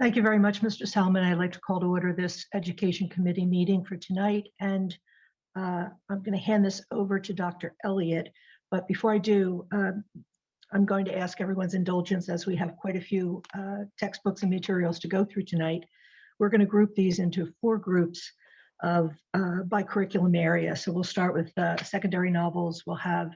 Thank you very much, Mr. Salmon. I'd like to call to order this Education Committee meeting for tonight, and I'm going to hand this over to Dr. Elliott. But before I do, I'm going to ask everyone's indulgence as we have quite a few textbooks and materials to go through tonight. We're going to group these into 4 groups of by curriculum area. So we'll start with secondary novels. We'll have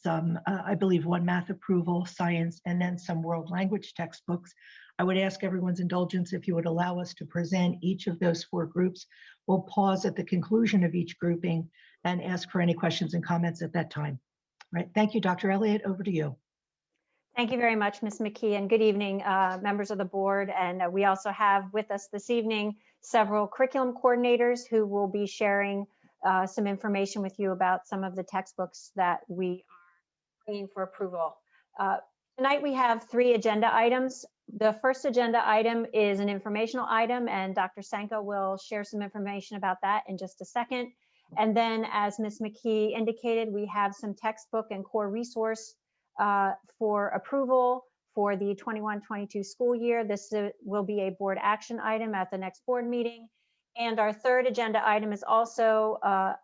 some, I believe, 1 math approval, science, and then some world language textbooks. I would ask everyone's indulgence if you would allow us to present each of those 4 groups. We'll pause at the conclusion of each grouping and ask for any questions and comments at that time. All right, thank you, Dr. Elliott, over to you. Thank you very much, Ms. McKee, and good evening, members of the board. And we also have with us this evening several curriculum coordinators who will be sharing some information with you about some of the textbooks that we are bringing for approval. Tonight we have 3 agenda items. The first agenda item is an informational item, and Dr. Sanko will share some information about that in just a second. And then, as Ms. McKee indicated, we have some textbook and core resource for approval for the 21-22 school year. This will be a board action item at the next board meeting. And our third agenda item is also a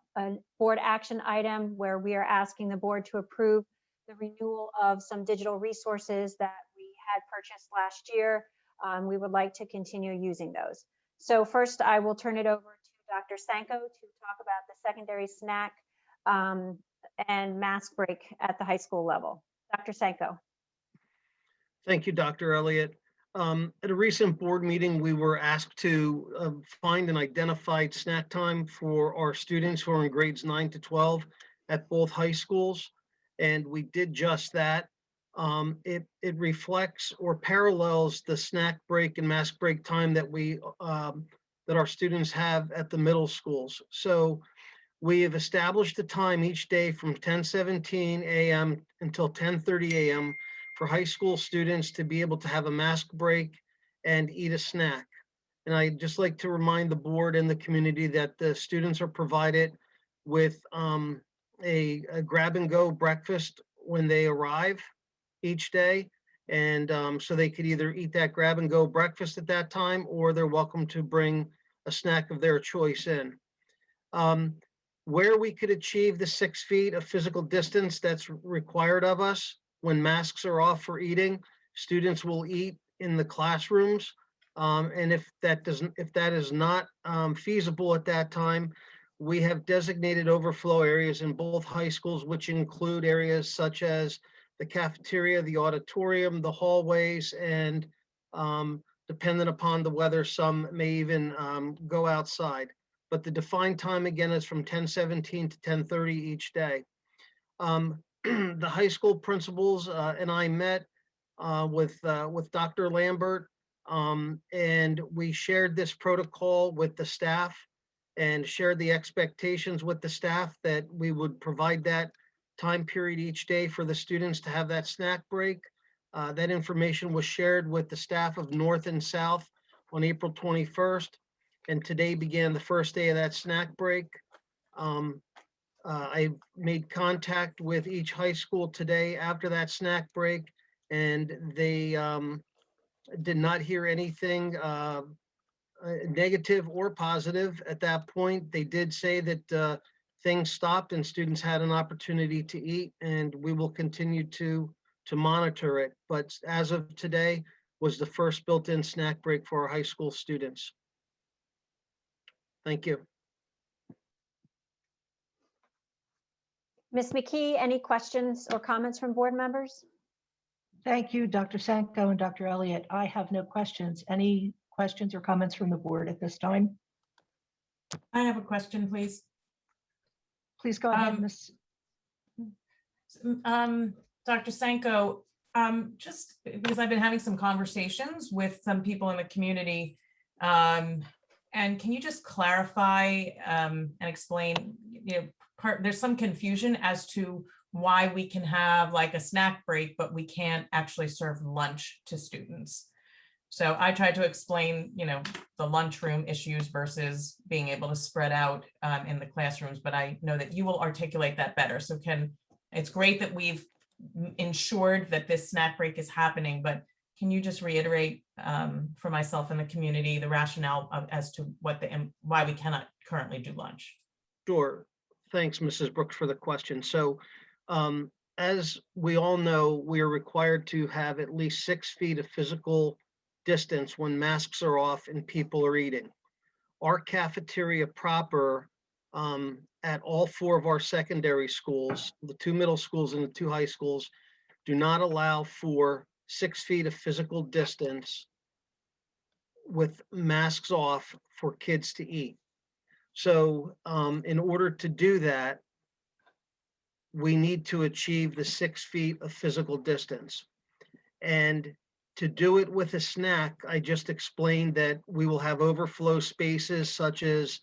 board action item where we are asking the board to approve the renewal of some digital resources that we had purchased last year. We would like to continue using those. So first, I will turn it over to Dr. Sanko to talk about the secondary snack and mask break at the high school level. Dr. Sanko. Thank you, Dr. Elliott. At a recent board meeting, we were asked to find an identified snack time for our students who are in grades 9 to 12 at both high schools. And we did just that. It reflects or parallels the snack break and mask break time that that our students have at the middle schools. So we have established a time each day from 10:17 a.m. until 10:30 a.m. for high school students to be able to have a mask break and eat a snack. And I'd just like to remind the board and the community that the students are provided with a grab and go breakfast when they arrive each day. And so they could either eat that grab and go breakfast at that time, or they're welcome to bring a snack of their choice in. Where we could achieve the 6 feet of physical distance that's required of us when masks are off for eating, students will eat in the classrooms. And if that is not feasible at that time, we have designated overflow areas in both high schools, which include areas such as the cafeteria, the auditorium, the hallways, and dependent upon the weather, some may even go outside. But the defined time, again, is from 10:17 to 10:30 each day. The high school principals and I met with Dr. Lambert, and we shared this protocol with the staff and shared the expectations with the staff that we would provide that time period each day for the students to have that snack break. That information was shared with the staff of North and South on April 21st. And today began the first day of that snack break. I made contact with each high school today after that snack break, and they did not hear anything negative or positive at that point. They did say that things stopped and students had an opportunity to eat, and we will continue to monitor it. But as of today was the first built-in snack break for our high school students. Thank you. Ms. McKee, any questions or comments from board members? Thank you, Dr. Sanko and Dr. Elliott. I have no questions. Any questions or comments from the board at this time? I have a question, please. Please go ahead, Ms. Dr. Sanko, just because I've been having some conversations with some people in the community, and can you just clarify and explain, there's some confusion as to why we can have like a snack break, but we can't actually serve lunch to students. So I tried to explain, the lunchroom issues versus being able to spread out in the classrooms, but I know that you will articulate that better. So it's great that we've ensured that this snack break is happening, but can you just reiterate for myself and the community the rationale as to why we cannot currently do lunch? Sure. Thanks, Mrs. Brooks, for the question. So, as we all know, we are required to have at least 6 feet of physical distance when masks are off and people are eating. Our cafeteria proper, at all 4 of our secondary schools, the 2 middle schools and the 2 high schools, do not allow for 6 feet of physical distance with masks off for kids to eat. So in order to do that, we need to achieve the 6 feet of physical distance. And to do it with a snack, I just explained that we will have overflow spaces such as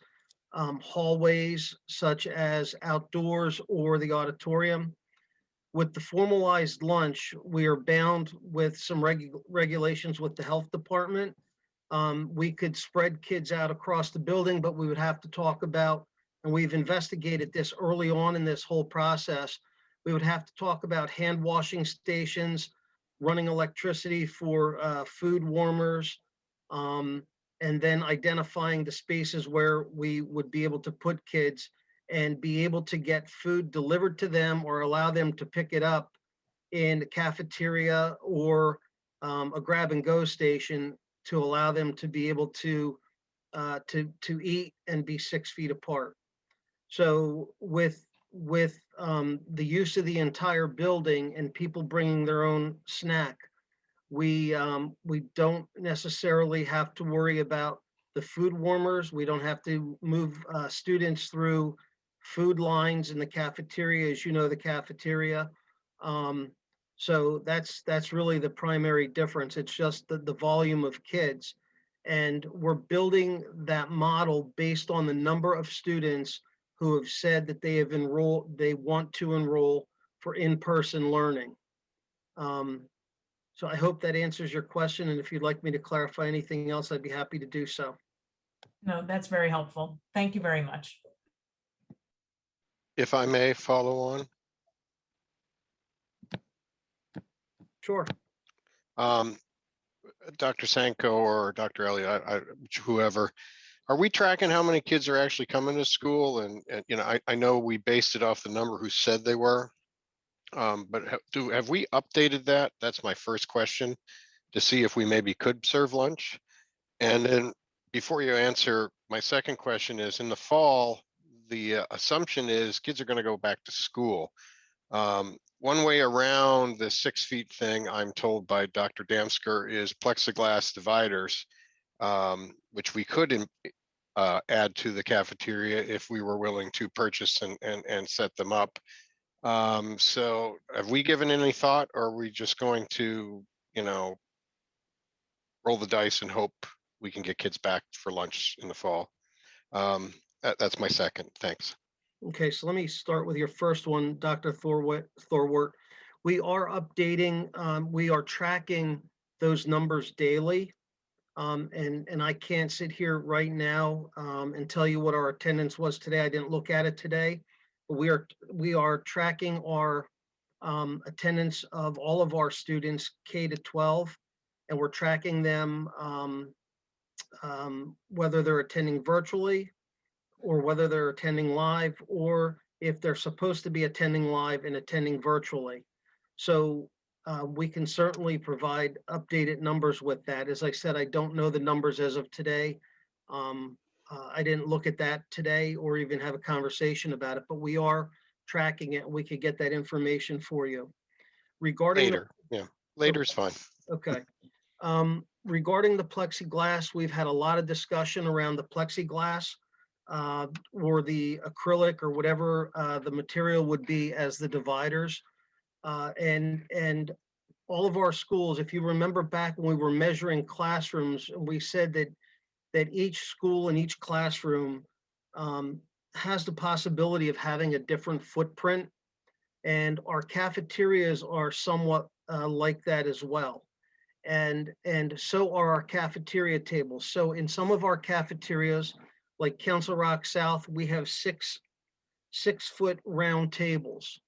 hallways, such as outdoors or the auditorium. With the formalized lunch, we are bound with some regulations with the health department. We could spread kids out across the building, but we would have to talk about, and we've investigated this early on in this whole process, we would have to talk about hand washing stations, running electricity for food warmers, and then identifying the spaces where we would be able to put kids and be able to get food delivered to them or allow them to pick it up in the cafeteria or a grab and go station to allow them to be able to eat and be 6 feet apart. So with the use of the entire building and people bringing their own snack, we don't necessarily have to worry about the food warmers. We don't have to move students through food lines in the cafeteria, as you know, the cafeteria. So that's really the primary difference. It's just the volume of kids. And we're building that model based on the number of students who have said that they want to enroll for in-person learning. So I hope that answers your question. And if you'd like me to clarify anything else, I'd be happy to do so. No, that's very helpful. Thank you very much. If I may follow on, Sure. Dr. Sanko or Dr. Elliott, whoever, are we tracking how many kids are actually coming to school? And you know, I know we based it off the number who said they were, but have we updated that? That's my first question, to see if we maybe could serve lunch. And then before you answer, my second question is, in the fall, the assumption is kids are going to go back to school. One way around the 6 feet thing, I'm told by Dr. Damsker, is plexiglass dividers, which we could add to the cafeteria if we were willing to purchase and set them up. So have we given any thought, or are we just going to, you know, roll the dice and hope we can get kids back for lunch in the fall? That's my second. Thanks. Okay, so let me start with your first one, Dr. Thorwart. We are updating, we are tracking those numbers daily. And I can't sit here right now and tell you what our attendance was today. I didn't look at it today. But we are tracking our attendance of all of our students K to 12, and we're tracking them whether they're attending virtually or whether they're attending live, or if they're supposed to be attending live and attending virtually. So we can certainly provide updated numbers with that. As I said, I don't know the numbers as of today. I didn't look at that today or even have a conversation about it, but we are tracking it. We could get that information for you. Regarding Later, yeah, later is fine. Okay. Regarding the plexiglass, we've had a lot of discussion around the plexiglass or the acrylic or whatever the material would be as the dividers. And all of our schools, if you remember back when we were measuring classrooms, we said that each school and each classroom has the possibility of having a different footprint. And our cafeterias are somewhat like that as well. And so are our cafeteria tables. So in some of our cafeterias, like Council Rock South, we have 6 foot round tables.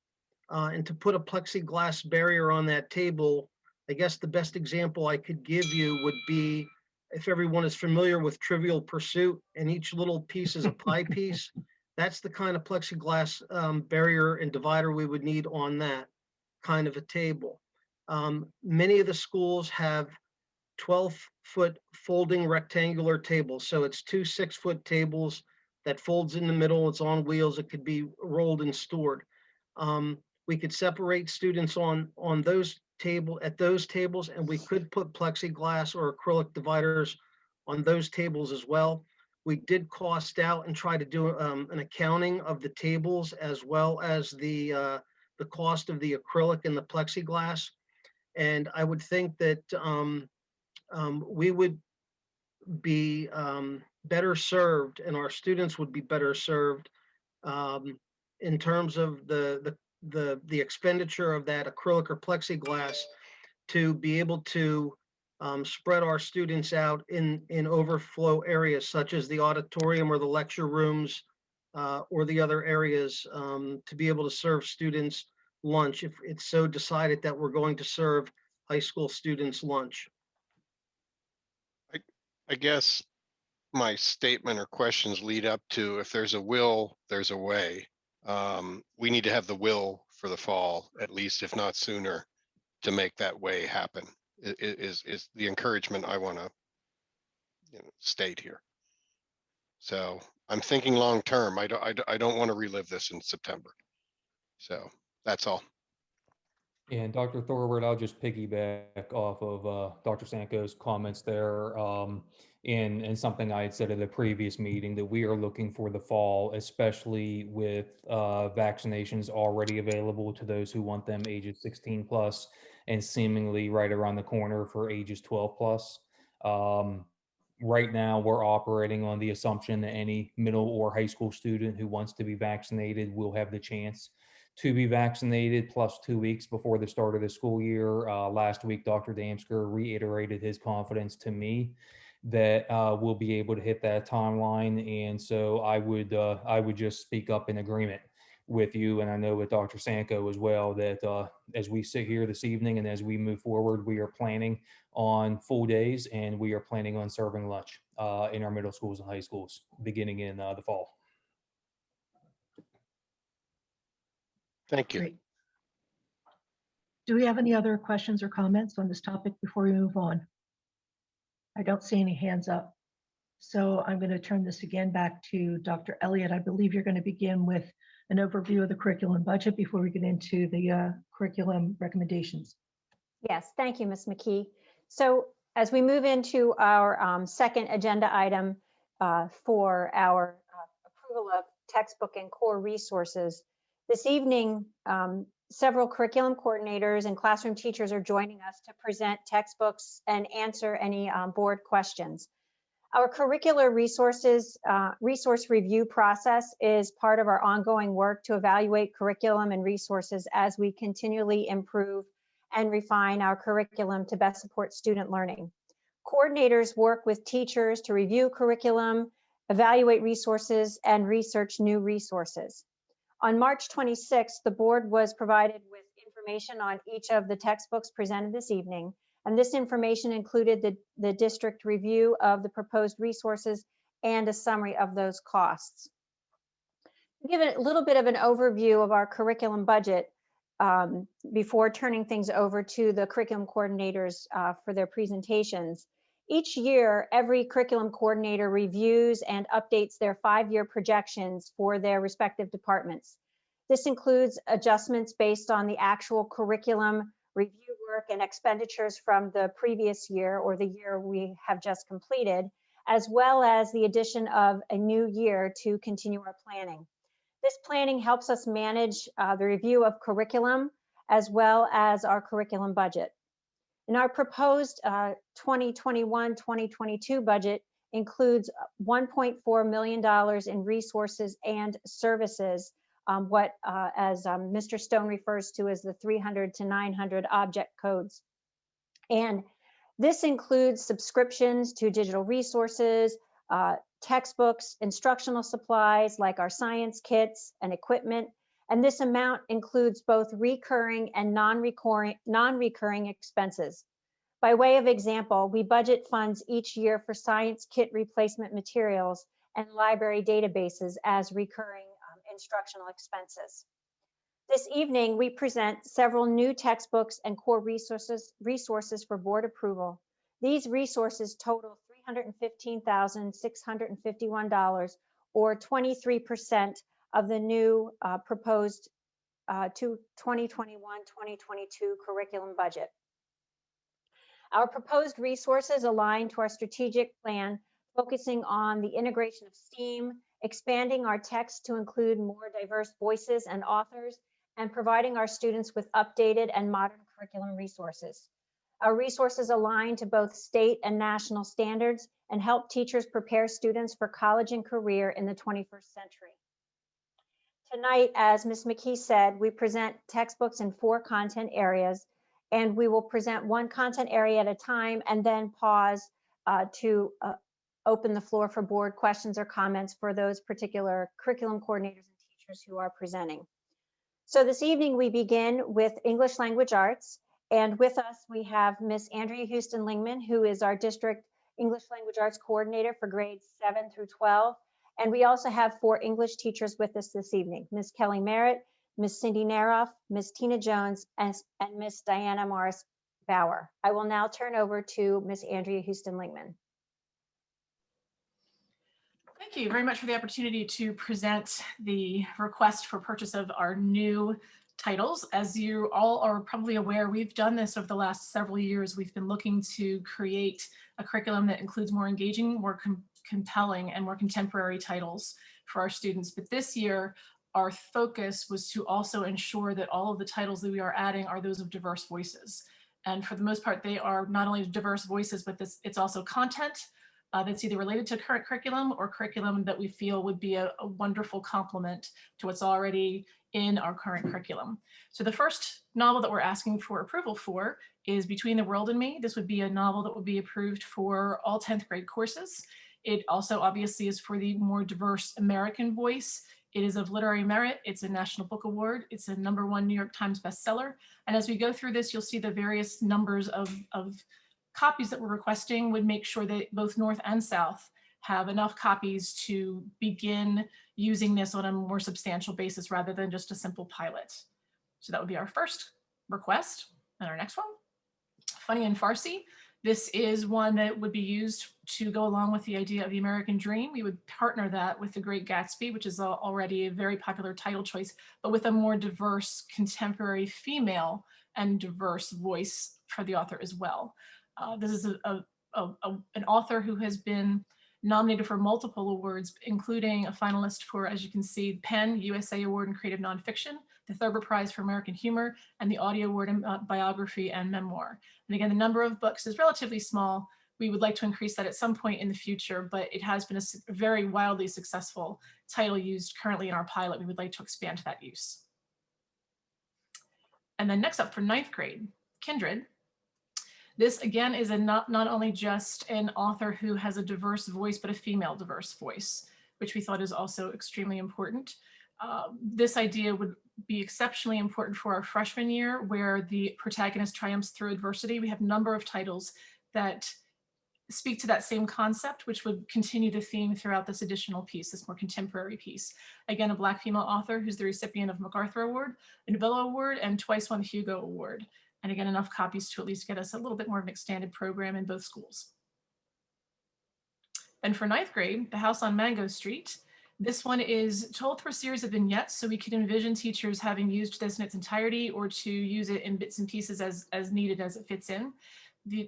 And to put a plexiglass barrier on that table, I guess the best example I could give you would be if everyone is familiar with Trivial Pursuit and each little piece is a pie piece, that's the kind of plexiglass barrier and divider we would need on that kind of a table. Many of the schools have 12-foot folding rectangular tables. So it's two 6-foot tables that folds in the middle. It's on wheels. It could be rolled and stored. We could separate students on those those tables, and we could put plexiglass or acrylic dividers on those tables as well. We did cost out and try to do an accounting of the tables as well as the cost of the acrylic and the plexiglass. And I would think that we would be better served, and our students would be better served in terms of the expenditure of that acrylic or plexiglass to be able to spread our students out in overflow areas such as the auditorium or the lecture rooms or the other areas to be able to serve students lunch if it's so decided that we're going to serve high school students lunch. I guess my statement or questions lead up to, if there's a will, there's a way. We need to have the will for the fall, at least, if not sooner, to make that way happen. Is the encouragement I want to state here. So I'm thinking long term. I don't want to relive this in September. So that's all. And Dr. Thorward, I'll just piggyback off of Dr. Sanko's comments there. And something I had said at the previous meeting, that we are looking for the fall, especially with vaccinations already available to those who want them ages 16 plus, and seemingly right around the corner for ages 12 plus. Right now, we're operating on the assumption that any middle or high school student who wants to be vaccinated will have the chance to be vaccinated plus 2 weeks before the start of the school year. Last week, Dr. Damsker reiterated his confidence to me that we'll be able to hit that timeline. And so I would just speak up in agreement with you, and I know with Dr. Sanko as well, that as we sit here this evening and as we move forward, we are planning on full days, and we are planning on serving lunch in our middle schools and high schools beginning in the fall. Thank you. Great. Do we have any other questions or comments on this topic before we move on? I don't see any hands up. So I'm going to turn this again back to Dr. Elliott. I believe you're going to begin with an overview of the curriculum budget before we get into the curriculum recommendations. Yes, thank you, Ms. McKee. So as we move into our second agenda item for our approval of textbook and core resources, this evening, several curriculum coordinators and classroom teachers are joining us to present textbooks and answer any board questions. Our curricular resource review process is part of our ongoing work to evaluate curriculum and resources as we continually improve and refine our curriculum to best support student learning. Coordinators work with teachers to review curriculum, evaluate resources, and research new resources. On March 26th, the board was provided with information on each of the textbooks presented this evening, and this information included the district review of the proposed resources and a summary of those costs. To give a little bit of an overview of our curriculum budget before turning things over to the curriculum coordinators for their presentations. Each year, every curriculum coordinator reviews and updates their 5-year projections for their respective departments. This includes adjustments based on the actual curriculum review work and expenditures from the previous year or the year we have just completed, as well as the addition of a new year to continue our planning. This planning helps us manage the review of curriculum as well as our curriculum budget. And our proposed 2021-2022 budget includes $1.4 million in resources and services, as Mr. Stone refers to as the 300 to 900 object codes. And this includes subscriptions to digital resources, textbooks, instructional supplies like our science kits and equipment, and this amount includes both recurring and non-recurring expenses. By way of example, we budget funds each year for science kit replacement materials and library databases as recurring instructional expenses. This evening, we present several new textbooks and core resources for board approval. These resources total $315,651, or 23% of the new proposed 2021-2022 curriculum budget. Our proposed resources align to our strategic plan, focusing on the integration of STEAM, expanding our text to include more diverse voices and authors, and providing our students with updated and modern curriculum resources. Our resources align to both state and national standards and help teachers prepare students for college and career in the 21st century. Tonight, as Ms. McKee said, we present textbooks in 4 content areas, and we will present one content area at a time and then pause to open the floor for board questions or comments for those particular curriculum coordinators and teachers who are presenting. So this evening we begin with English Language Arts, and with us we have Ms. Andrea Houston-Lingman, who is our district English Language Arts coordinator for grades 7 through 12. And we also have 4 English teachers with us this evening, Ms. Kelly Merritt, Ms. Cindy Naroff, Ms. Tina Jones, and Ms. Diana Morris Bauer. I will now turn over to Ms. Andrea Houston-Lingman. Thank you very much for the opportunity to present the request for purchase of our new titles. As you all are probably aware, we've done this over the last several years. We've been looking to create a curriculum that includes more engaging, more compelling, and more contemporary titles for our students. But this year, our focus was to also ensure that all of the titles that we are adding are those of diverse voices. And for the most part, they are not only diverse voices, but it's also content that's either related to current curriculum or curriculum that we feel would be a wonderful complement to what's already in our current curriculum. So the first novel that we're asking for approval for is Between the World and Me. This would be a novel that would be approved for all 10th grade courses. It also obviously is for the more diverse American voice. It is of literary merit. It's a National Book Award. It's a #1 New York Times bestseller. And as we go through this, you'll see the various numbers of copies that we're requesting would make sure that both North and South have enough copies to begin using this on a more substantial basis rather than just a simple pilot. So that would be our first request. And our next one, Funny and Farsi. This is one that would be used to go along with the idea of the American Dream. We would partner that with The Great Gatsby, which is already a very popular title choice, but with a more diverse, contemporary female and diverse voice for the author as well. This is an author who has been nominated for multiple awards, including a finalist for, as you can see, PEN USA Award in Creative Nonfiction, the Thurber Prize for American Humor, and the Audio Award in Biography and Memoir. And again, the number of books is relatively small. We would like to increase that at some point in the future, but it has been a very wildly successful title used currently in our pilot. We would like to expand that use. And then next up for 9th grade, Kindred. This again is not only just an author who has a diverse voice, but a female diverse voice, which we thought is also extremely important. This idea would be exceptionally important for our freshman year, where the protagonist triumphs through adversity. We have a number of titles that speak to that same concept, which would continue the theme throughout this additional piece, this more contemporary piece. Again, a Black female author who's the recipient of MacArthur Award, a Novello Award, and twice won the Hugo Award. And again, enough copies to at least get us a little bit more of an expanded program in both schools. And for 9th grade, The House on Mango Street. This one is told through a series of vignettes, so we could envision teachers having used this in its entirety or to use it in bits and pieces as needed as it fits in.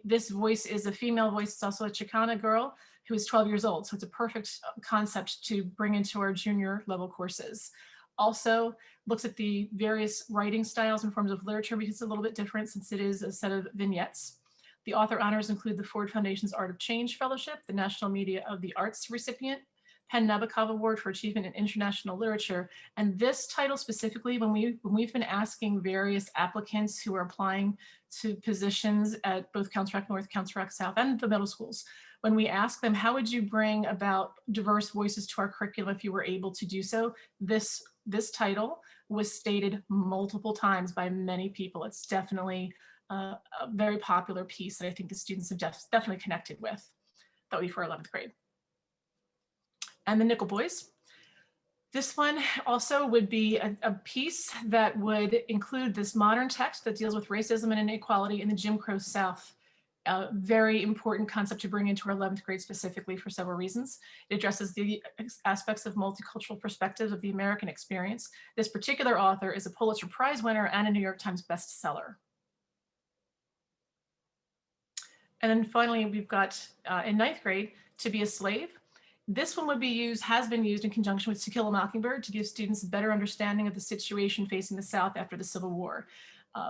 This voice is a female voice. It's also a Chicana girl who is 12 years old, so it's a perfect concept to bring into our junior level courses. Also looks at the various writing styles and forms of literature because it's a little bit different since it is a set of vignettes. The author honors include the Ford Foundation's Art of Change Fellowship, the National Media of the Arts recipient, Penn Nabokov Award for Achievement in International Literature. And this title specifically, when we've been asking various applicants who are applying to positions at both Council Rock North, Council Rock South, and the middle schools, when we ask them, how would you bring about diverse voices to our curriculum if you were able to do so? This title was stated multiple times by many people. It's definitely a very popular piece that I think the students have definitely connected with. That would be for 11th grade. And the Nickel Boys. This one also would be a piece that would include this modern text that deals with racism and inequality in the Jim Crow South. A very important concept to bring into our 11th grade specifically for several reasons. It addresses the aspects of multicultural perspectives of the American experience. This particular author is a Pulitzer Prize winner and a New York Times bestseller. And then finally, we've got in 9th grade, To Be a Slave. This one would be used, has been used in conjunction with To Kill a Mockingbird to give students a better understanding of the situation facing the South after the Civil War.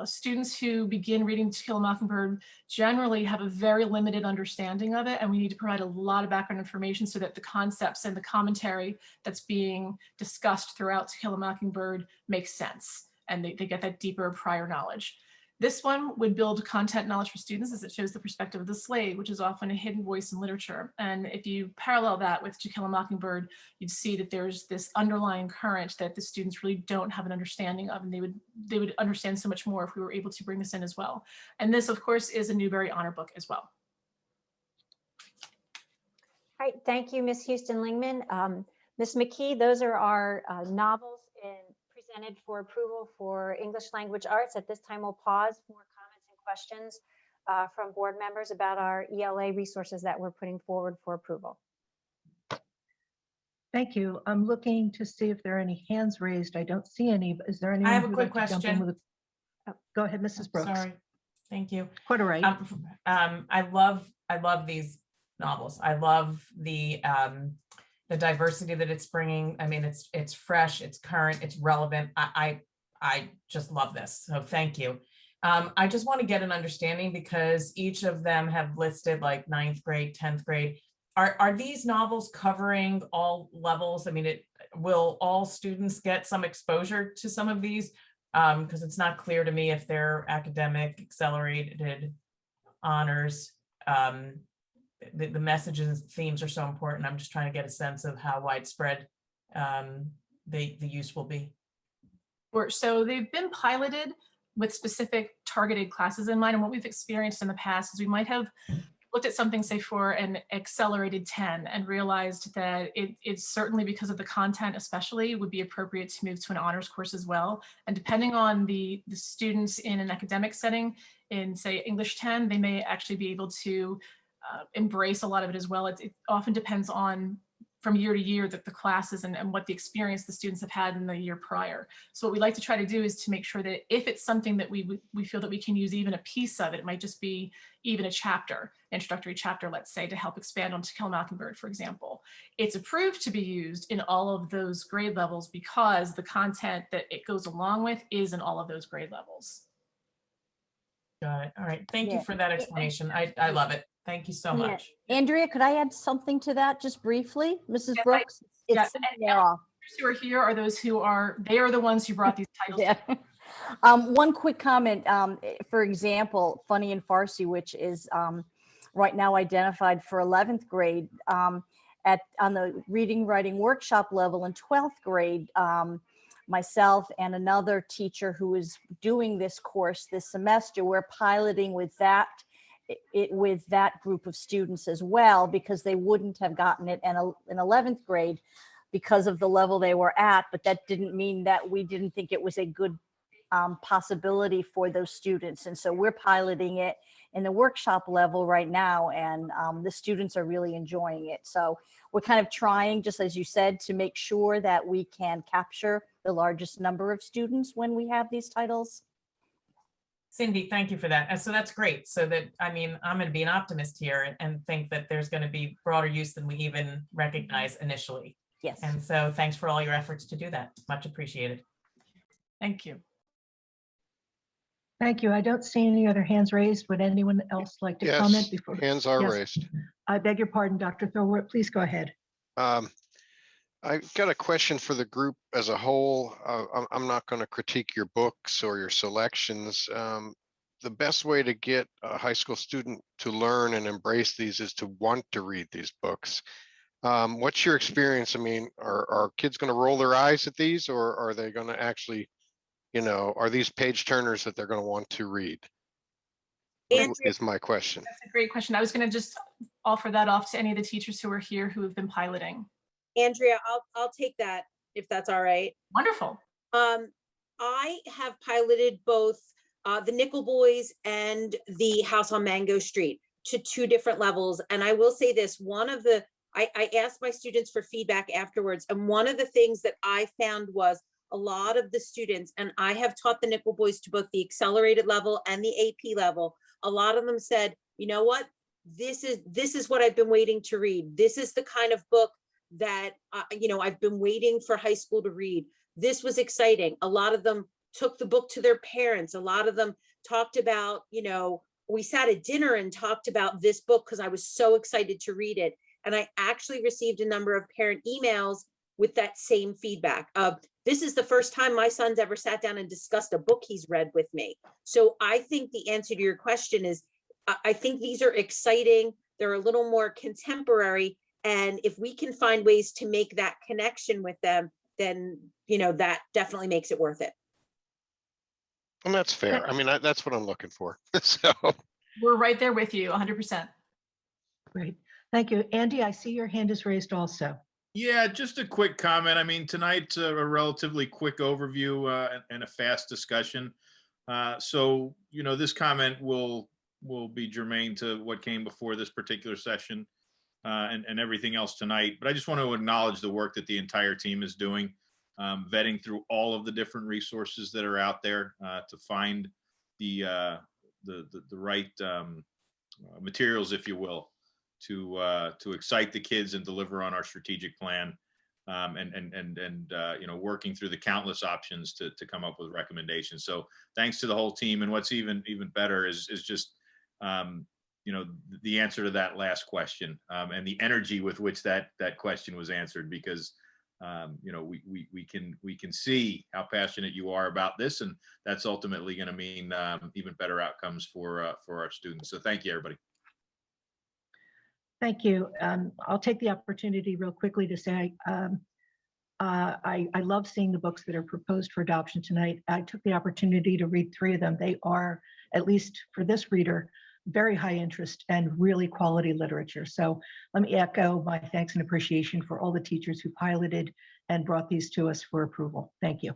Students who begin reading To Kill a Mockingbird generally have a very limited understanding of it, and we need to provide a lot of background information so that the concepts and the commentary that's being discussed throughout To Kill a Mockingbird makes sense, and they get that deeper prior knowledge. This one would build content knowledge for students as it shows the perspective of the slave, which is often a hidden voice in literature. And if you parallel that with To Kill a Mockingbird, you'd see that there's this underlying current that the students really don't have an understanding of, and they would understand so much more if we were able to bring this in as well. And this, of course, is a Newbery Honor Book as well. All right, thank you, Ms. Houston-Lingman. Ms. McKee, those are our novels presented for approval for English language arts. At this time, we'll pause for comments and questions from board members about our ELA resources that we're putting forward for approval. Thank you. I'm looking to see if there are any hands raised. I don't see any, but is there anyone? I have a who'd quick like to jump in question. with Go ahead, Mrs. Brooks. Sorry, thank you. Quite all right. I love these novels. I love the diversity that it's bringing. I mean, it's fresh, it's current, it's relevant. I just love this. So thank you. I just want to get an understanding because each of them have listed like 9th grade, 10th grade. Are these novels covering all levels? I mean, will all students get some exposure to some of these? Because it's not clear to me if they're academic, accelerated, honors. The messages and themes are so important. I'm just trying to get a sense of how widespread the use will be. So they've been piloted with specific targeted classes in mind. And what we've experienced in the past is we might have looked at something, say, for an accelerated 10 and realized that it's certainly because of the content especially would be appropriate to move to an honors course as well. And depending on the students in an academic setting, in say English 10, they may actually be able to embrace a lot of it as well. It often depends on from year to year that the classes and what the experience the students have had in the year prior. So what we like to try to do is to make sure that if it's something that we feel that we can use even a piece of it might just be even a chapter, introductory chapter, let's say, to help expand on To Kill a Mockingbird, for example. It's approved to be used in all of those grade levels because the content that it goes along with is in all of those grade levels. Got it. All right. Thank you for that explanation. I love it. Thank you so much. Andrea, could I add something to that just briefly? Mrs. Yes, Brooks? Who are here are those who are, they are the ones who brought these titles. Yeah. One quick comment, for example, Funny in Farsi, which is right now identified for 11th grade on the reading writing workshop level in 12th grade. Myself and another teacher who is doing this course this semester, we're piloting with that group of students as well, because they wouldn't have gotten it in 11th grade because of the level they were at, but that didn't mean that we didn't think it was a good possibility for those students. And so we're piloting it in the workshop level right now, and the students are really enjoying it. So we're kind of trying, just as you said, to make sure that we can capture the largest number of students when we have these titles. Cindy, thank you for that. So that's great. So that, I mean, I'm going to be an optimist here and think that there's going to be broader use than we even recognize initially. Yes. And so thanks for all your efforts to do that. Much appreciated. Thank you. Thank you. I don't see any other hands raised. Would anyone else like to comment before? Hands are Yes. raised. I beg your pardon, Dr. Thorwart. Please go ahead. I've got a question for the group as a whole. I'm not going to critique your books or your selections. The best way to get a high school student to learn and embrace these is to want to read these books. What's your experience? I mean, are kids going to roll their eyes at these, or are they going to actually, are these page turners that they're going to want to read? Andrea, Is my question. that's a great question. I was going to just offer that off to any of the teachers who are here who have been piloting. Andrea, I'll take that if that's all right. Wonderful. I have piloted both the Nickel Boys and the House on Mango Street to 2 different levels. And I will say this, I asked my students for feedback afterwards. And one of the things that I found was a lot of the students, and I have taught the Nickel Boys to both the accelerated level and the AP level. A lot of them said, you know what, this is what I've been waiting to read. This is the kind of book that, I've been waiting for high school to read. This was exciting. A lot of them took the book to their parents. A lot of them talked about, we sat at dinner and talked about this book because I was so excited to read it. And I actually received a number of parent emails with that same feedback. This is the first time my son's ever sat down and discussed a book he's read with me. So I think the answer to your question is, I think these are exciting. They're a little more contemporary. And if we can find ways to make that connection with them, then, that definitely makes it worth it. And that's fair. I mean, that's what I'm looking for. So We're right there with you, 100%. Great. Thank you. Andy, I see your hand is raised also. Yeah, just a quick comment. I mean, tonight's a relatively quick overview and a fast discussion. So, this comment will be germane to what came before this particular session and everything else tonight. But I just want to acknowledge the work that the entire team is doing, vetting through all of the different resources that are out there to find the right materials, if you will, to excite the kids and deliver on our strategic plan, and working through the countless options to come up with recommendations. So thanks to the whole team. And what's even better is just the answer to that last question, and the energy with which that question was answered, because we can see how passionate you are about this, and that's ultimately going to mean even better outcomes for our students. So thank you, everybody. Thank you. I'll take the opportunity real quickly to say I love seeing the books that are proposed for adoption tonight. I took the opportunity to read 3 of them. They are, at least for this reader, very high interest and really quality literature. So let me echo my thanks and appreciation for all the teachers who piloted and brought these to us for approval. Thank you.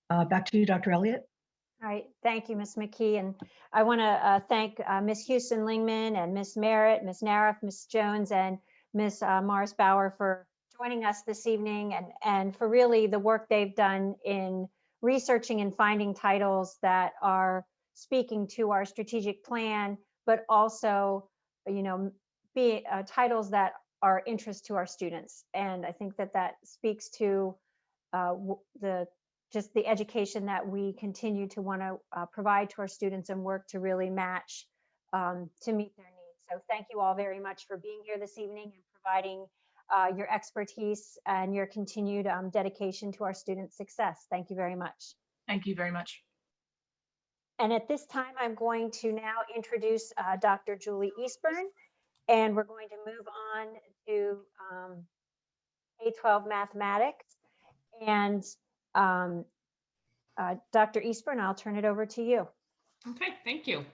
Back to you, Dr. Elliott. All right, thank you, Ms. McKee. And I want to thank Ms. Houston Lingman and Ms. Merritt, Ms. Nariff, Ms. Jones, and Ms. Morris Bauer for joining us this evening, and for really the work they've done in researching and finding titles that are speaking to our strategic plan, but also, be titles that are interest to our students. And I think that speaks to just the education that we continue to want to provide to our students and work to really match to meet their needs. So thank you all very much for being here this evening and providing your expertise and your continued dedication to our students' success. Thank you very much. Thank you very much. And at this time, I'm going to now introduce Dr. Julie Eastburn, and we're going to move on to K-12 mathematics. And Dr. Eastburn, I'll turn it over to you. Okay, thank you.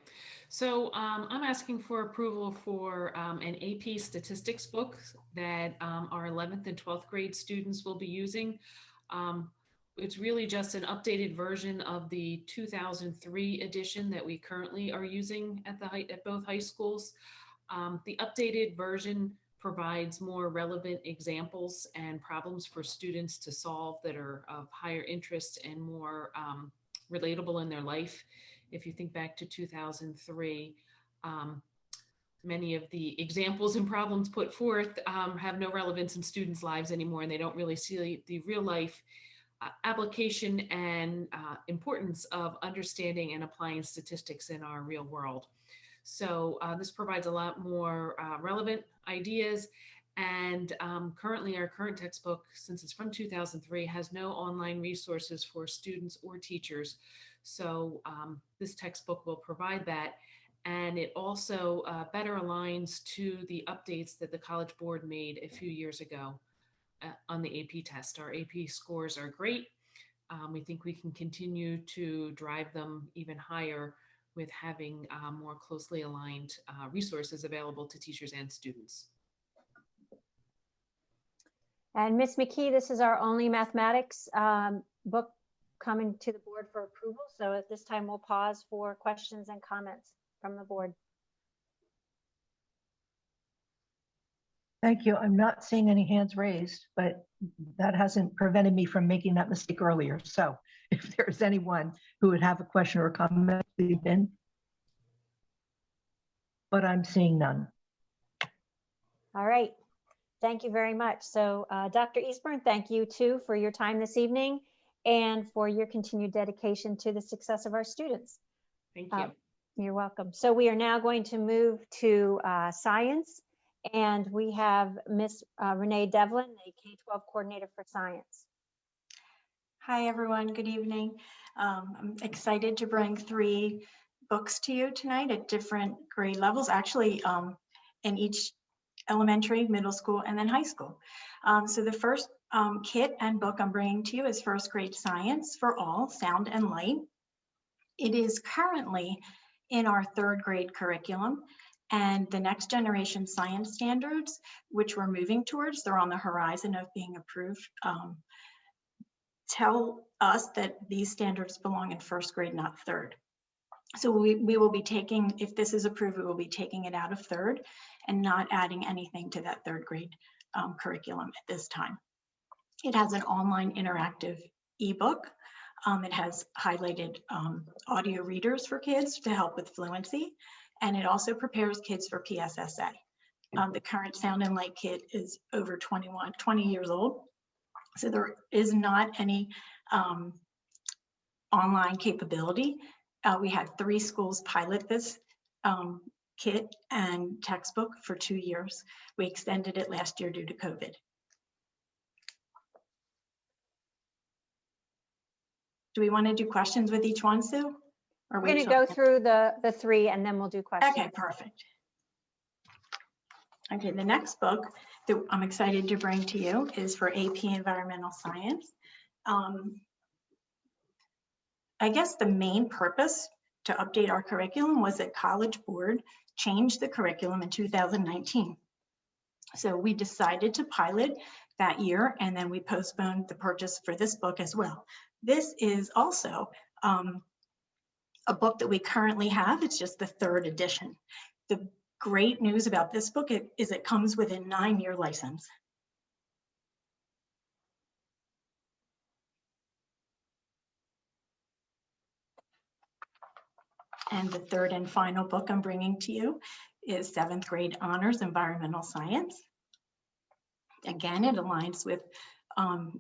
So I'm asking for approval for an AP statistics book that our 11th and 12th grade students will be using. It's really just an updated version of the 2003 edition that we currently are using at both high schools. The updated version provides more relevant examples and problems for students to solve that are of higher interest and more relatable in their life. If you think back to 2003, many of the examples and problems put forth have no relevance in students' lives anymore, and they don't really see the real life application and importance of understanding and applying statistics in our real world. So this provides a lot more relevant ideas. And currently our current textbook, since it's from 2003, has no online resources for students or teachers. So this textbook will provide that. And it also better aligns to the updates that the College Board made a few years ago on the AP test. Our AP scores are great. We think we can continue to drive them even higher with having more closely aligned resources available to teachers and students. And Ms. McKee, this is our only mathematics book coming to the board for approval. So at this time, we'll pause for questions and comments from the board. Thank you. I'm not seeing any hands raised, but that hasn't prevented me from making that mistake earlier. So if there's anyone who would have a question or a comment, leave in. But I'm seeing none. All right. Thank you very much. So Dr. Eastburn, thank you too for your time this evening and for your continued dedication to the success of our students. Thank you. You're welcome. So we are now going to move to science, and we have Miss Renee Devlin, the K-12 coordinator for science. Hi, everyone. Good evening. I'm excited to bring 3 books to you tonight at different grade levels, actually in each elementary, middle school, and then high school. So the first kit and book I'm bringing to you is First Grade Science for All, Sound and Light. It is currently in our 3rd grade curriculum, and the next generation science standards, which we're moving towards, they're on the horizon of being approved, tell us that these standards belong in 1st grade, not 3rd. So we will be taking, if this is approved, we will be taking it out of 3rd and not adding anything to that 3rd grade curriculum at this time. It has an online interactive ebook. It has highlighted audio readers for kids to help with fluency, and it also prepares kids for PSSA. The current Sound and Light kit is over 20 years old, so there is not any online capability. We had 3 schools pilot this kit and textbook for 2 years. We extended it last year due to COVID. Do we want to do questions with each one, Sue? Or We're going to go through the 3 and then we'll do questions. Okay, perfect. Okay, the next book that I'm excited to bring to you is for AP Environmental Science. I guess the main purpose to update our curriculum was that College Board changed the curriculum in 2019. So we decided to pilot that year, and then we postponed the purchase for this book as well. This is also a book that we currently have. It's just the 3rd edition. The great news about this book is it comes with a 9-year license. And the 3rd and final book I'm bringing to you is 7th grade honors environmental science. Again, it aligns with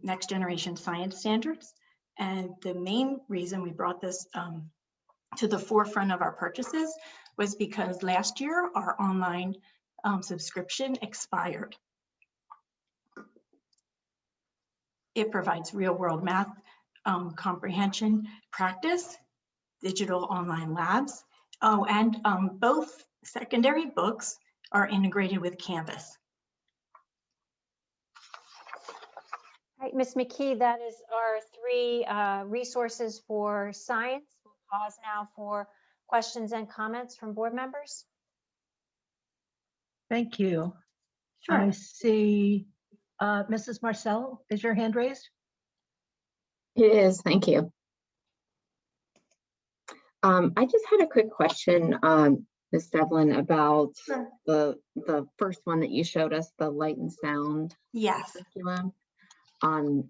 next generation science standards. And the main reason we brought this to the forefront of our purchases was because last year our online subscription expired. It provides real world math comprehension practice, digital online labs. Oh, and both secondary books are integrated with Canvas. All right, Ms. McKee, that is our 3 resources for science. We'll pause now for questions and comments from board members. Thank you. Sure. I see Mrs. Marcel, is your hand raised? It is, thank you. I just had a quick question, Ms. Devlin, about the first one that you showed us, the light and sound. Yes. Curriculum.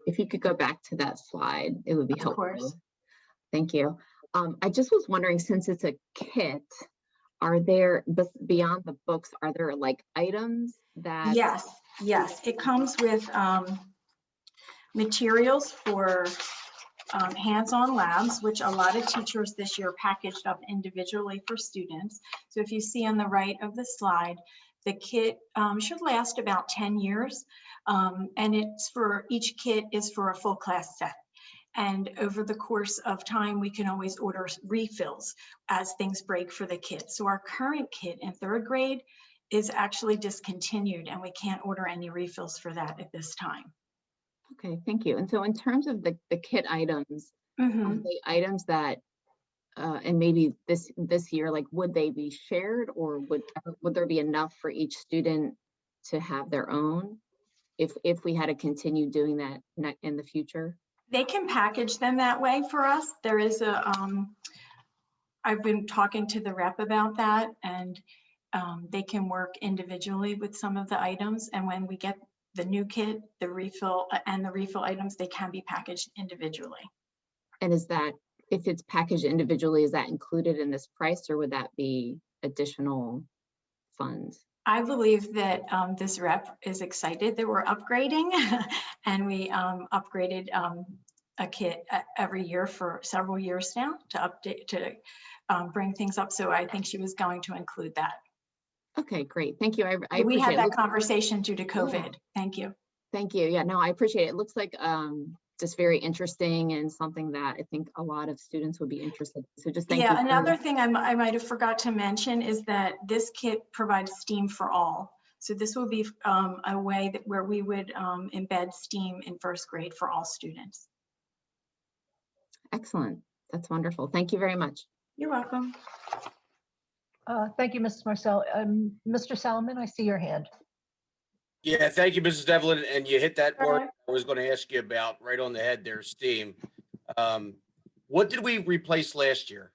If you could go back to that slide, it would be helpful. Of course. Thank you. I just was wondering, since it's a kit, are there, beyond the books, are there like items that? Yes, it comes with materials for hands-on labs, which a lot of teachers this year packaged up individually for students. So if you see on the right of the slide, the kit should last about 10 years. And it's for, each kit is for a full class set. And over the course of time, we can always order refills as things break for the kids. So our current kit in 3rd grade is actually discontinued, and we can't order any refills for that at this time. Okay, thank you. And so in terms of the kit items, are they items that, and maybe this year, like, would they be shared, or would there be enough for each student to have their own if we had to continue doing that in the future? They can package them that way for us. There is I've been talking to the rep about that, and they can work individually with some of the items. And when we get the new kit, the refill items, they can be packaged individually. And is that, if it's packaged individually, is that included in this price, or would that be additional funds? I believe that this rep is excited that we're upgrading, and we upgraded a kit every year for several years now to update, to bring things up. So I think she was going to include that. Okay, great. Thank you. I We appreciate had it. that conversation due to COVID. Yeah. Thank you. Thank you. Yeah, no, I appreciate it. It looks like just very interesting and something that I think a lot of students would be interested in. So just thank you. Yeah, another thing I might have forgot to mention is that this kit provides STEAM for all. So this will be a way that where we would embed STEAM in 1st grade for all students. Excellent. That's wonderful. Thank you very much. You're welcome. Thank you, Mrs. Marcel. Mr. Salomon, I see your hand. Yeah, thank you, Mrs. Devlin. And you hit that word I was going to ask you about right on the head there, STEAM. What did we replace last year?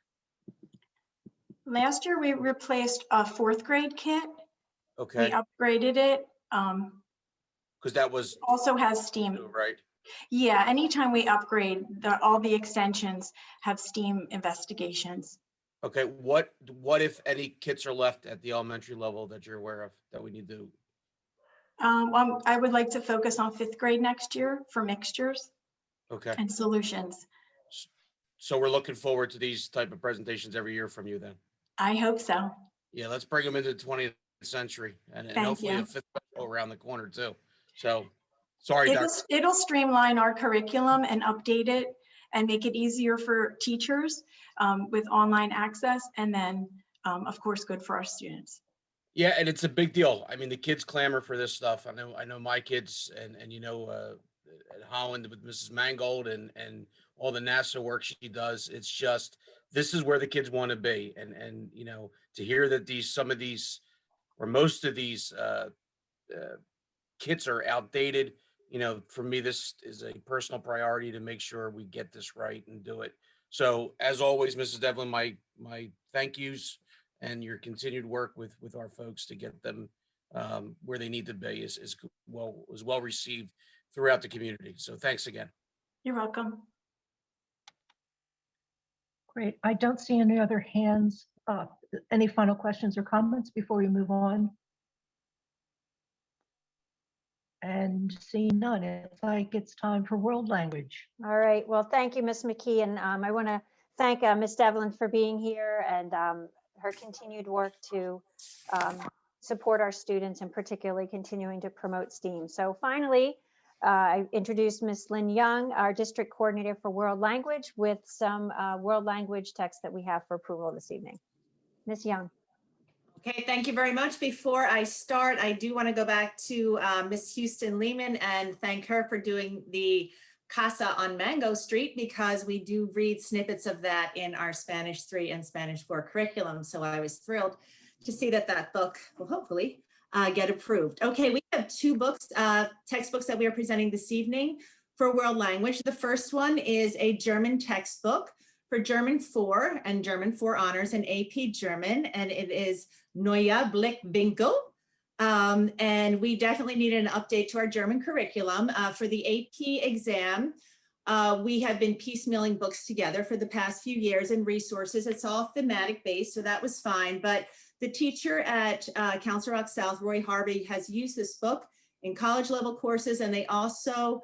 Last year, we replaced a 4th grade kit. Okay. We upgraded it. Because that was also has STEAM. Right. Yeah, anytime we upgrade, all the extensions have STEAM investigations. Okay. What if any kits are left at the elementary level that you're aware of that we need to? I would like to focus on 5th grade next year for mixtures. Okay. And solutions. So we're looking forward to these type of presentations every year from you then. I hope so. Yeah, let's bring them into the 20th century and hopefully a 5th grade around the corner too. So sorry, it'll streamline our curriculum and update it and make it easier for teachers with online access, and then of course good for our students. Yeah, and it's a big deal. I mean, the kids clamor for this stuff. I know my kids, and at Holland with Mrs. Mangold and all the NASA work she does. It's just, this is where the kids want to be, and to hear that some of these or most of these kits are outdated. For me, this is a personal priority to make sure we get this right and do it. So as always, Mrs. Devlin, my thank yous and your continued work with our folks to get them where they need to be is well received throughout the community. So thanks again. You're welcome. Great. I don't see any other hands up. Any final questions or comments before we move on? And seeing none, it's like it's time for world language. All right. Well, thank you, Ms. McKee. And I want to thank Ms. Devlin for being here and her continued work to support our students and particularly continuing to promote STEAM. So finally, I introduced Ms. Lynn Young, our district coordinator for world language, with some world language text that we have for approval this evening. Ms. Young. Okay, thank you very much. Before I start, I do want to go back to Ms. Houston Lehman and thank her for doing the Casa on Mango Street, because we do read snippets of that in our Spanish 3 and Spanish 4 curriculum. So I was thrilled to see that book will hopefully get approved. Okay, we have two books, textbooks that we are presenting this evening for world language. The first one is a German textbook for German 4 and German 4 honors and AP German, and it is Neue, Blickwinkel. And we definitely need an update to our German curriculum. For the AP exam, we have been piecemealing books together for the past few years and resources. It's all thematic based, so that was fine. But the teacher at Council Rock South, Roy Harvey, has used this book in college level courses, and they also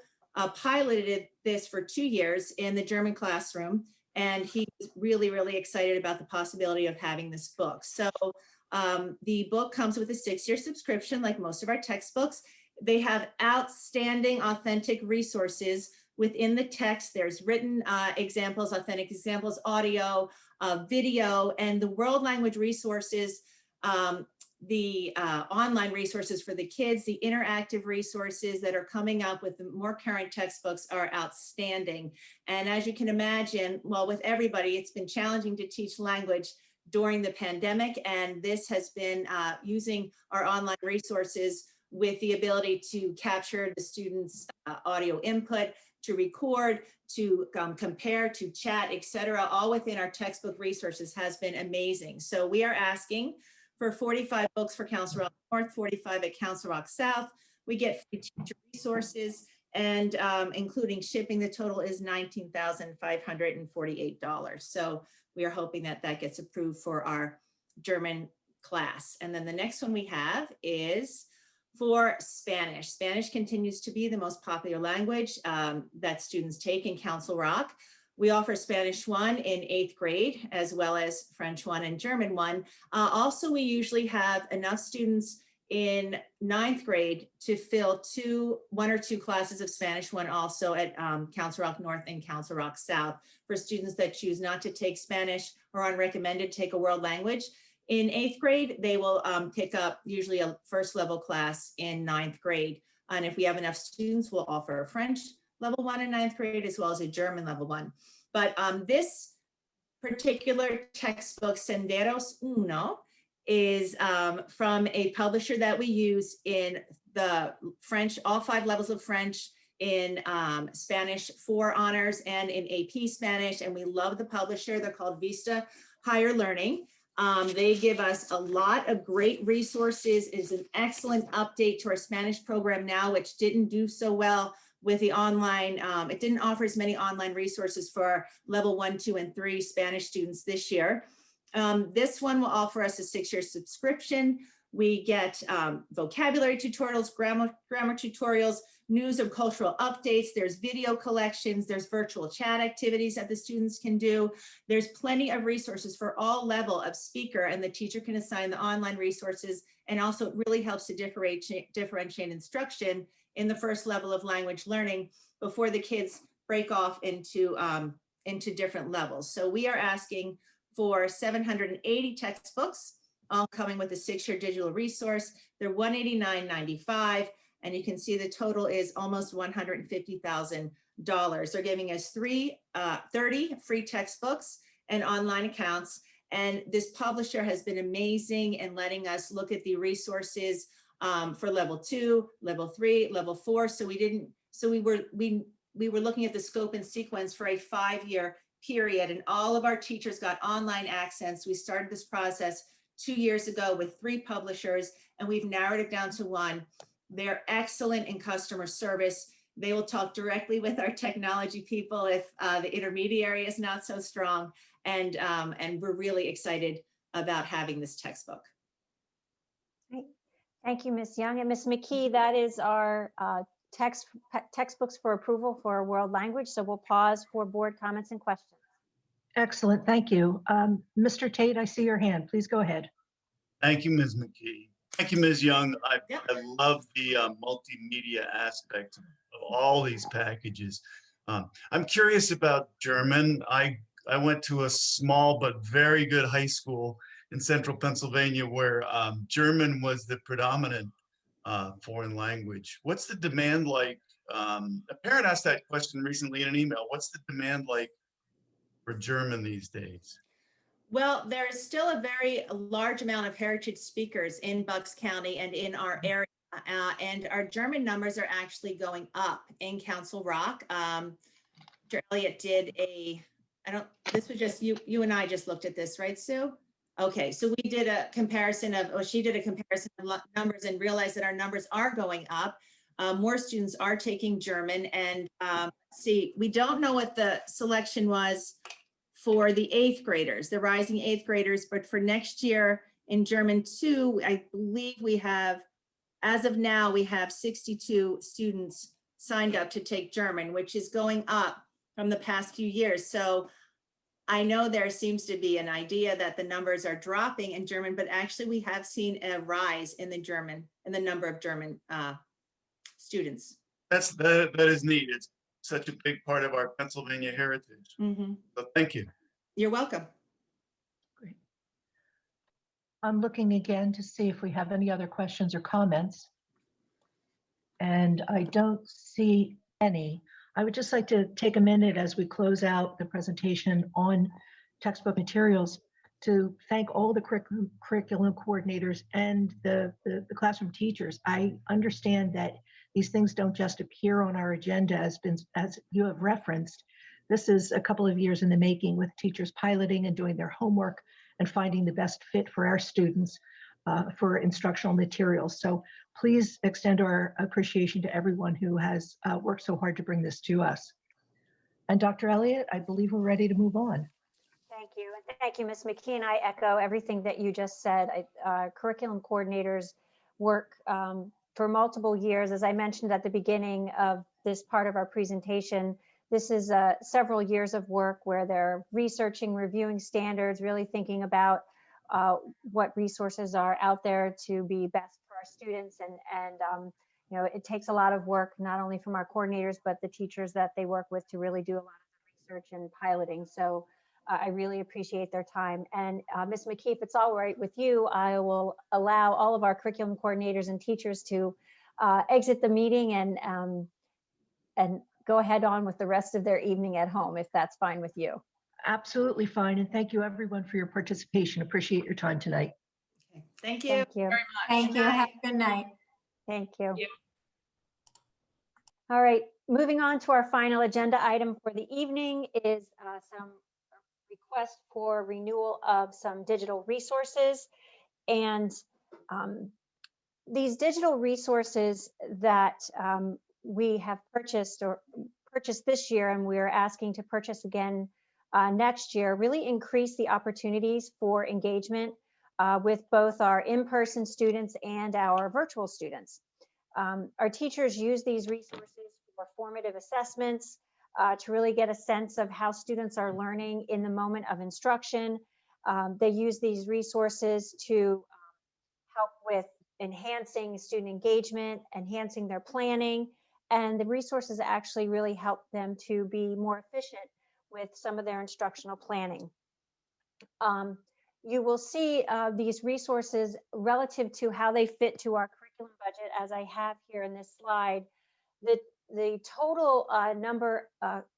piloted this for 2 years in the German classroom. And he was really, really excited about the possibility of having this book. So the book comes with a 6-year subscription, like most of our textbooks. They have outstanding, authentic resources Within the text, there's written examples, authentic examples, audio, video, and the world language resources, the online resources for the kids, the interactive resources that are coming up with the more current textbooks are outstanding. And as you can imagine, well, with everybody, it's been challenging to teach language during the pandemic. And this has been using our online resources with the ability to capture the students' audio input, to record, to compare, to chat, etc., all within our textbook resources has been amazing. So we are asking for 45 books for Council Rock North, 45 at Council Rock South. We get free teacher resources, and including shipping, the total is $19,548. So we are hoping that that gets approved for our German class. And then the next one we have is for Spanish. Spanish continues to be the most popular language that students take in Council Rock. We offer Spanish 1 in 8th grade, as well as French 1 and German 1. Also, we usually have enough students in 9th grade to fill 1 or 2 classes of Spanish 1 also at Council Rock North and Council Rock South for students that choose not to take Spanish or are unrecommended take a world language. In 8th grade, they will pick up usually a first level class in 9th grade. And if we have enough students, we'll offer a French level 1 in 9th grade, as well as a German level 1. But this particular textbook, Senderos Uno, is from a publisher that we use in the French, all 5 levels of French, in Spanish 4 honors and in AP Spanish. And we love the publisher. They're called Vista Higher Learning. They give us a lot of great resources. It's an excellent update to our Spanish program now, which didn't do so well with the online. It didn't offer as many online resources for level 1, 2, and 3 Spanish students this year. This one will offer us a 6-year subscription. We get vocabulary tutorials, grammar tutorials, news of cultural updates. There's video collections. There's virtual chat activities that the students can do. There's plenty of resources for all level of speaker, and the teacher can assign the online resources. And also it really helps to differentiate instruction in the first level of language learning before the kids break off into different levels. So we are asking for 780 textbooks, all coming with a 6-year digital resource. They're $189.95, and you can see the total is almost $150,000. They're giving us 30 free textbooks and online accounts. And this publisher has been amazing in letting us look at the resources for level 2, level 3, level 4. So we were looking at the scope and sequence for a 5-year period, and all of our teachers got online access. We started this process 2 years ago with 3 publishers, and we've narrowed it down to 1. They're excellent in customer service. They will talk directly with our technology people if the intermediary is not so strong. And we're really excited about having this textbook. Great. Thank you, Ms. Young. And Ms. McKee, that is our textbooks for approval for world language. So we'll pause for board comments and questions. Excellent, thank you. Mr. Tate, I see your hand. Please go ahead. Thank you, Ms. McKee. Thank you, Ms. Young. I love the multimedia aspect of all these packages. I'm curious about German. I went to a small but very good high school in central Pennsylvania where German was the predominant foreign language. What's the demand like? A parent asked that question recently in an email. What's the demand like for German these days? Well, there is still a very large amount of heritage speakers in Bucks County and in our area, and our German numbers are actually going up in Council Rock. Dr. Elliott did this was just, you and I just looked at this, right, Sue? Okay, so we did a comparison of, she did a comparison of numbers and realized that our numbers are going up. More students are taking German, and see, we don't know what the selection was for the 8th graders, the rising 8th graders, but for next year in German 2, I believe we have, as of now, we have 62 students signed up to take German, which is going up from the past few years. So I know there seems to be an idea that the numbers are dropping in German, but actually we have seen a rise in the number of German students. That is neat. such a big part of our Pennsylvania heritage. Mhm. So thank you. You're welcome. I'm looking again to see if we have any other questions or comments. And I don't see any. I would just like to take a minute as we close out the presentation on textbook materials to thank all the curriculum coordinators and the classroom teachers. I understand that these things don't just appear on our agenda as you have referenced. This is a couple of years in the making with teachers piloting and doing their homework and finding the best fit for our students for instructional materials. So please extend our appreciation to everyone who has worked so hard to bring this to us. And Dr. Elliott, I believe we're ready to move on. Thank you. And thank you, Ms. McKee. And I echo everything that you just said. Curriculum coordinators work for multiple years. As I mentioned at the beginning of this part of our presentation, this is several years of work where they're researching, reviewing standards, really thinking about what resources are out there to be best for our students. And you know, it takes a lot of work, not only from our coordinators, but the teachers that they work with to really do a lot of the research and piloting. So I really appreciate their time. And Ms. McKee, if it's all right with you, I will allow all of our curriculum coordinators and teachers to exit the meeting and go ahead on with the rest of their evening at home, if that's fine with you. Absolutely fine. And thank you everyone for your participation. Appreciate your time tonight. Okay. Thank you. Thank you. Very much. Thank you. Have a good night. Thank you. All right, moving on to our final agenda item for the evening is some request for renewal of some digital resources. And these digital resources that we have purchased this year, and we're asking to purchase again next year, really increase the opportunities for engagement with both our in-person students and our virtual students. Our teachers use these resources for formative assessments, to really get a sense of how students are learning in the moment of instruction. They use these resources to help with enhancing student engagement, enhancing their planning, and the resources actually really help them to be more efficient with some of their instructional planning. You will see these resources relative to how they fit to our curriculum budget, as I have here in this slide. The total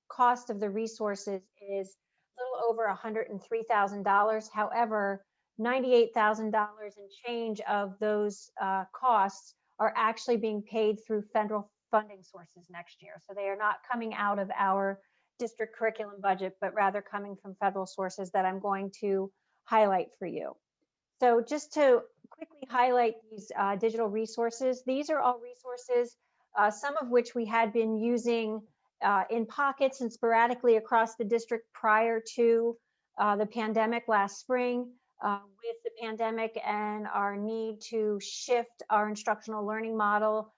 cost of the resources is a little over $103,000. However, $98,000 and change of those costs are actually being paid through federal funding sources next year. So they are not coming out of our district curriculum budget, but rather coming from federal sources that I'm going to highlight for you. So just to quickly highlight these digital resources, these are all resources, some of which we had been using in pockets and sporadically across the district prior to the pandemic last spring. With the pandemic and our need to shift our instructional learning model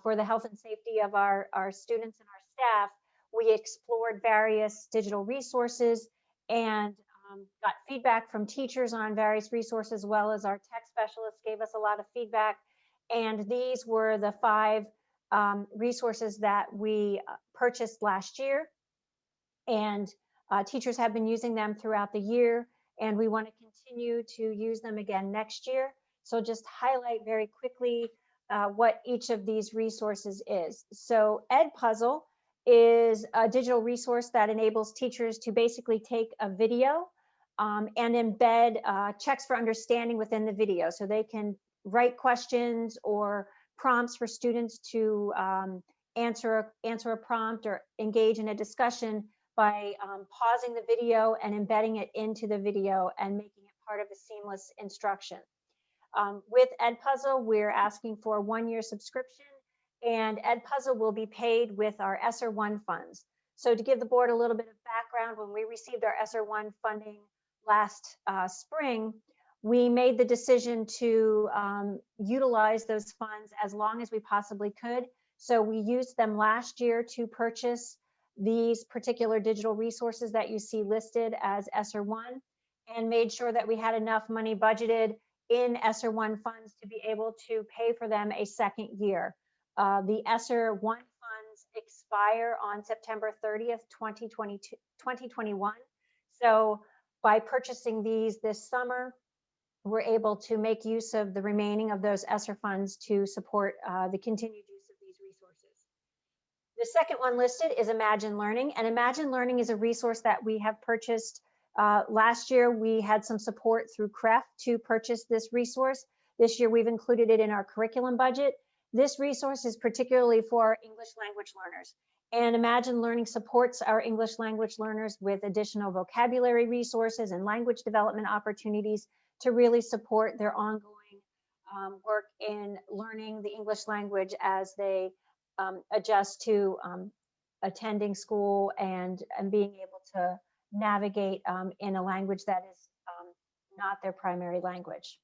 for the health and safety of our students and our staff, we explored various digital resources and got feedback from teachers on various resources, as well as our tech specialists gave us a lot of feedback. And these were the 5 resources that we purchased last year. And teachers have been using them throughout the year, and we want to continue to use them again next year. So just highlight very quickly what each of these resources is. So Edpuzzle is a digital resource that enables teachers to basically take a video and embed checks for understanding within the video. So they can write questions or prompts for students to answer a prompt or engage in a discussion by pausing the video and embedding it into the video and making it part of a seamless instruction. With Edpuzzle, we're asking for a 1-year subscription, and Edpuzzle will be paid with our ESSER 1 funds. So to give the board a little bit of background, when we received our ESSER 1 funding last spring, we made the decision to utilize those funds as long as we possibly could. So we used them last year to purchase these particular digital resources that you see listed as ESSER 1, and made sure that we had enough money budgeted in ESSER 1 funds to be able to pay for them a second year. The ESSER 1 funds expire on September 30th, 2021. So by purchasing these this summer, we're able to make use of the remaining of those ESSER funds to support the continued use of these resources. The second one listed is Imagine Learning, and Imagine Learning is a resource that we have purchased. Last year, we had some support through CREF to purchase this resource. This year, we've included it in our curriculum budget. This resource is particularly for English language learners. And Imagine Learning supports our English language learners with additional vocabulary resources and language development opportunities to really support their ongoing work in learning the English language as they adjust to attending school and being able to navigate in a language that is not their primary language.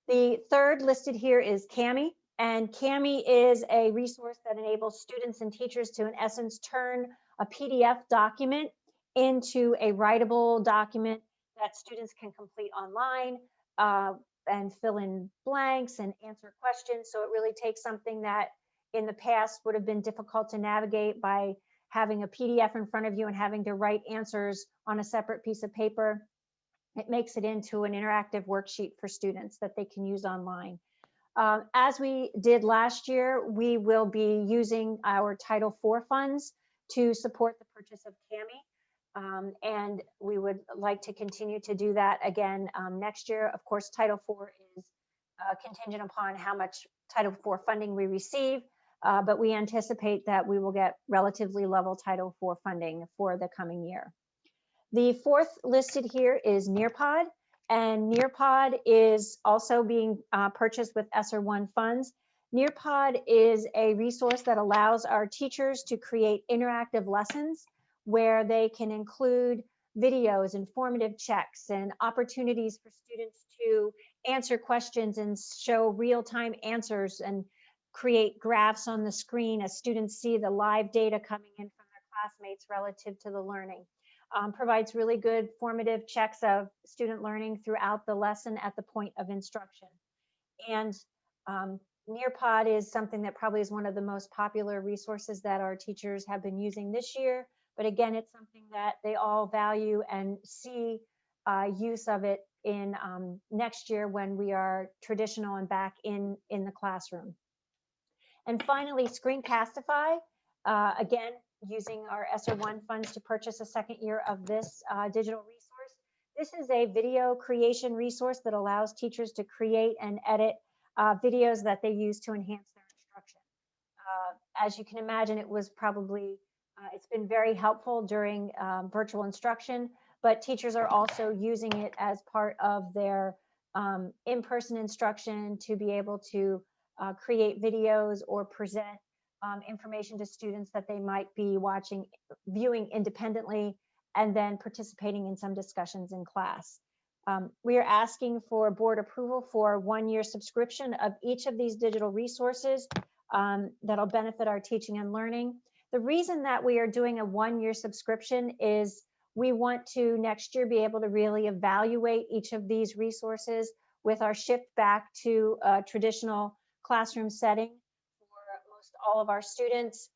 The third listed here is CAMI, and CAMI is a resource that enables students and teachers to, in essence, turn a PDF document into a writable document that students can complete online and fill in blanks and answer questions. So it really takes something that in the past would have been difficult to navigate by having a PDF in front of you and having to write answers on a separate piece of paper. It makes it into an interactive worksheet for students that they can use online. As we did last year, we will be using our Title IV funds to support the purchase of CAMI. And we would like to continue to do that again next year. Of course, Title IV is contingent upon how much Title IV funding we receive, but we anticipate that we will get relatively level Title IV funding for the coming year. The fourth listed here is Nearpod, and Nearpod is also being purchased with ESSER 1 funds. Nearpod is a resource that allows our teachers to create interactive lessons where they can include videos, informative checks, and opportunities for students to answer questions and show real-time answers and create graphs on the screen as students see the live data coming in from their classmates relative to the learning. Provides really good formative checks of student learning throughout the lesson at the point of instruction. And Nearpod is something that probably is one of the most popular resources that our teachers have been using this year. But again, it's something that they all value and see use of it in next year when we are traditional and back in the classroom. And finally, Screencastify, again, using our ESSER 1 funds to purchase a second year of this digital resource. This is a video creation resource that allows teachers to create and edit videos that they use to enhance their instruction. As you can imagine, it was probably, it's been very helpful during virtual instruction, but teachers are also using it as part of their in-person instruction to be able to create videos or present information to students that they might be viewing independently, and then participating in some discussions in class. We are asking for board approval for 1-year subscription of each of these digital resources that'll benefit our teaching and learning. The reason that we are doing a 1-year subscription is we want to next year be able to really evaluate each of these resources with our shift back to a traditional classroom setting for most all of our students.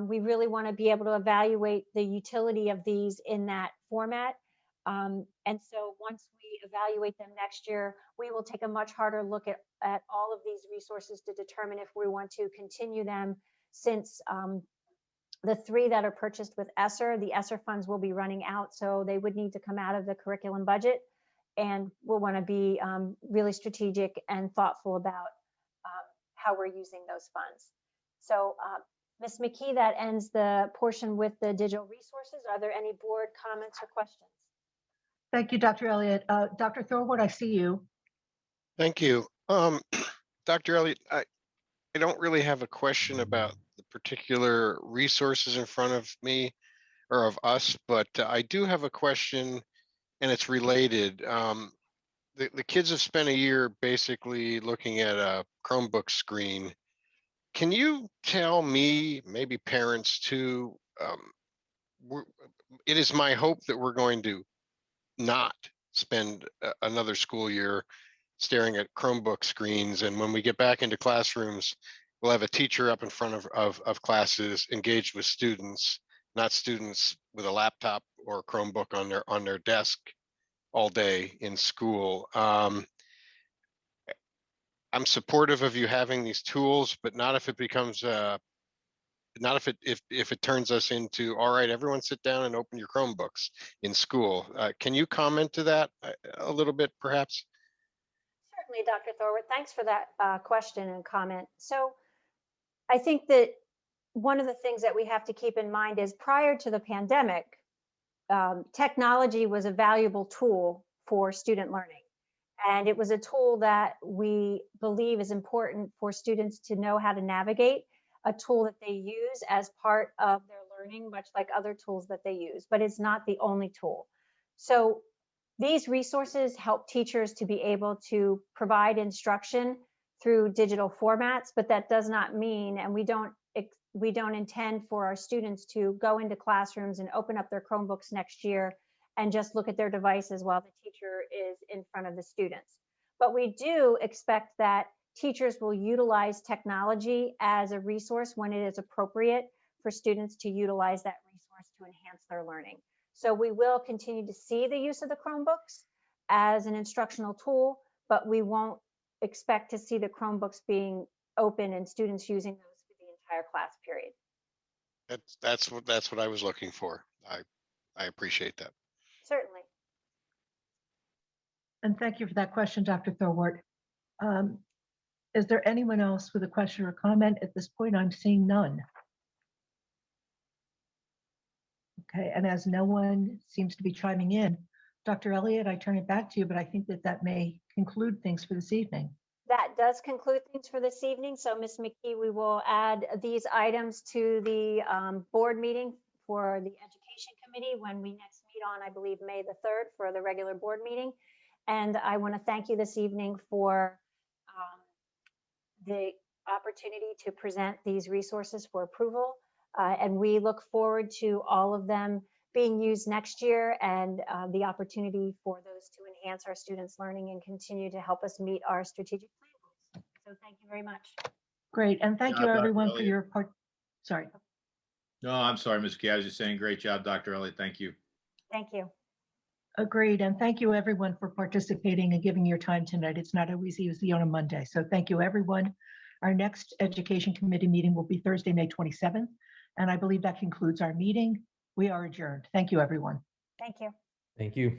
We really want to be able to evaluate the utility of these in that format. And so once we evaluate them next year, we will take a much harder look at all of these resources to determine if we want to continue them, since the 3 that are purchased with ESSER, the ESSER funds will be running out, so they would need to come out of the curriculum budget. And we'll want to be really strategic and thoughtful about how we're using those funds. So Ms. McKee, that ends the portion with the digital resources. Are there any board comments or questions? Thank you, Dr. Elliott. Dr. Thorward, I see you. Thank you. Dr. Elliott, I don't really have a question about the particular resources in front of me or of us, but I do have a question, and it's related. The kids have spent a year basically looking at a Chromebook screen. Can you tell me, maybe parents too, it is my hope that we're going to not spend another school year staring at Chromebook screens, and when we get back into classrooms, we'll have a teacher up in front of classes engaged with students, not students with a laptop or a Chromebook on their desk all day in school. I'm supportive of you having these tools, but not if it becomes not if it turns us into, all right, everyone sit down and open your Chromebooks in school. Can you comment to that a little bit, perhaps? Certainly, Dr. Thorward. Thanks for that question and comment. So I think that one of the things that we have to keep in mind is prior to the pandemic, technology was a valuable tool for student learning. And it was a tool that we believe is important for students to know how to navigate, a tool that they use as part of their learning, much like other tools that they use, but it's not the only tool. So these resources help teachers to be able to provide instruction through digital formats, but that does not mean, and we don't intend for our students to go into classrooms and open up their Chromebooks next year and just look at their devices while the teacher is in front of the students. But we do expect that teachers will utilize technology as a resource when it is appropriate for students to utilize that resource to enhance their learning. So we will continue to see the use of the Chromebooks as an instructional tool, but we won't expect to see the Chromebooks being open and students using those for the entire class period. That's what I was looking for. I appreciate that. Certainly. And thank you for that question, Dr. Thorward. Is there anyone else with a question or comment? At this point, I'm seeing none. Okay, and as no one seems to be chiming in, Dr. Elliott, I turn it back to you, but I think that may conclude things for this evening. That does conclude things for this evening. So Ms. McKee, we will add these items to the board meeting for the Education Committee when we next meet on, I believe, May the 3rd for the regular board meeting. And I want to thank you this evening for the opportunity to present these resources for approval. And we look forward to all of them being used next year and the opportunity for those to enhance our students' learning and continue to help us meet our strategic plan goals. So thank you very much. Great, and thank you Dr. everyone for Elliott. your part. Sorry. No, I'm sorry, Ms. Key. I was just saying, great job, Dr. Elliott. Thank you. Thank you. Agreed, and thank you everyone for participating and giving your time tonight. It's not always easy on a Monday, so thank you everyone. Our next Education Committee meeting will be Thursday, May 27th, and I believe that concludes our meeting. We are adjourned. Thank you, everyone. Thank you. Thank you.